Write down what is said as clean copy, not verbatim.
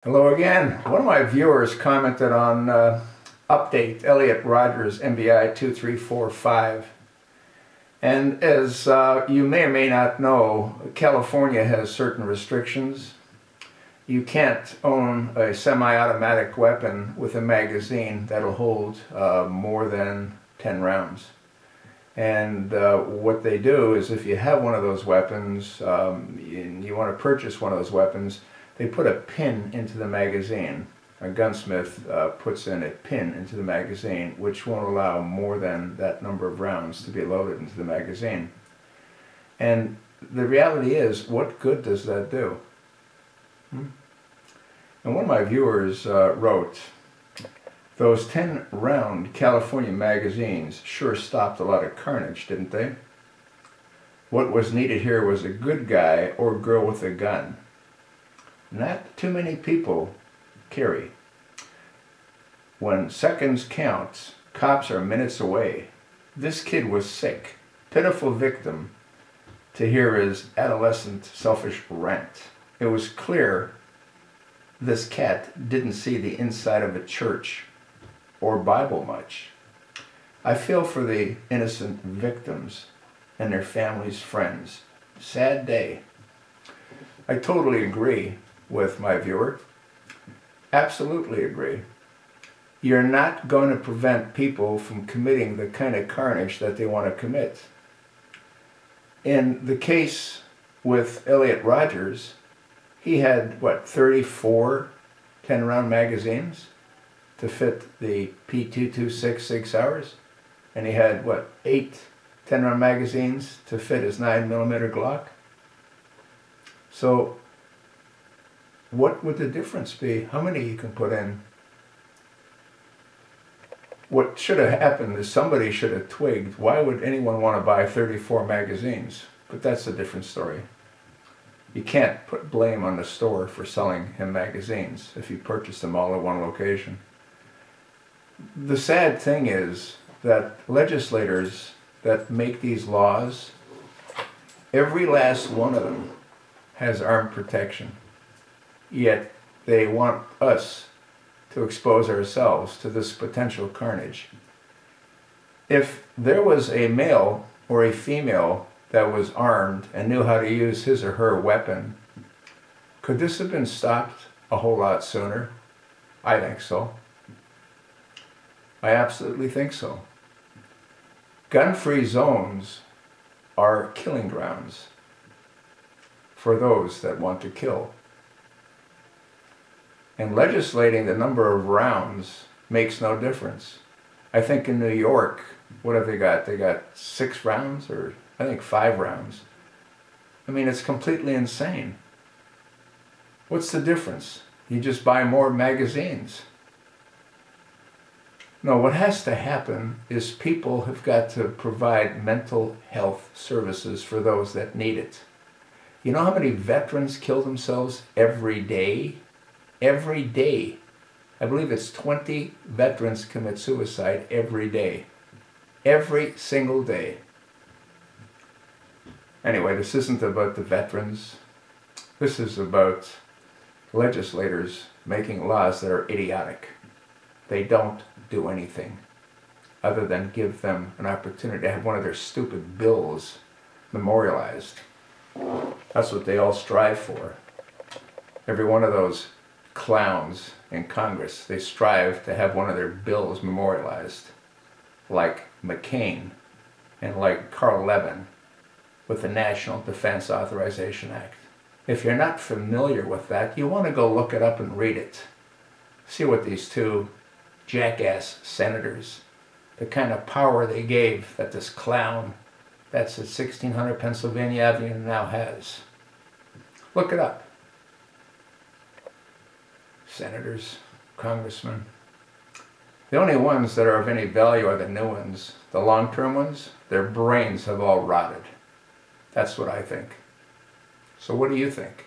Hello again. One of my viewers commented on update Elliot Rogers MVI 2345. And as you may or may not know, California has certain restrictions. You can't own a semi-automatic weapon with a magazine that'll hold more than 10 rounds. And what they do is, if you have one of those weapons and you want to purchase one of those weapons, they put a pin into the magazine. A gunsmith puts in a pin into the magazine which won't allow more than that number of rounds to be loaded into the magazine. And the reality is, what good does that do? And one of my viewers wrote, "Those 10-round California magazines sure stopped a lot of carnage, didn't they? What was needed here was a good guy or girl with a gun. Not too many people carry. When seconds count, cops are minutes away. This kid was sick, pitiful victim to hear his adolescent selfish rant. It was clear this cat didn't see the inside of a church or Bible much. I feel for the innocent victims and their families' friends. Sad day." I totally agree with my viewer. Absolutely agree. You're not going to prevent people from committing the kind of carnage that they want to commit. In the case with Elliot Rogers, he had, 34 10-round magazines to fit the P226 6 hours? And he had, 8 10-round magazines to fit his 9mm Glock? So, what would the difference be? How many you can put in? What should have happened is somebody should have twigged. Why would anyone want to buy 34 magazines? But that's a different story. You can't put blame on the store for selling him magazines if you purchase them all at one location. The sad thing is that legislators that make these laws, every last one of them has armed protection. Yet they want us to expose ourselves to this potential carnage. If there was a male or a female that was armed and knew how to use his or her weapon, could this have been stopped a whole lot sooner? I think so. I absolutely think so. Gun-free zones are killing grounds for those that want to kill. And legislating the number of rounds makes no difference. I think in New York, what have they got? They got 6 rounds, or I think 5 rounds. I mean, it's completely insane. What's the difference? You just buy more magazines. No, what has to happen is people have got to provide mental health services for those that need it. You know how many veterans kill themselves every day? Every day. I believe it's 20 veterans commit suicide every day. Every single day. Anyway, this isn't about the veterans. This is about legislators making laws that are idiotic. They don't do anything other than give them an opportunity to have one of their stupid bills memorialized. That's what they all strive for. Every one of those clowns in Congress, they strive to have one of their bills memorialized, like McCain and like Carl Levin with the National Defense Authorization Act. If you're not familiar with that, you want to go look it up and read it. See what these two jackass senators, the kind of power they gave that this clown that's at 1600 Pennsylvania Avenue now has. Look it up. Senators, congressmen. The only ones that are of any value are the new ones. The long-term ones, their brains have all rotted. That's what I think. So what do you think?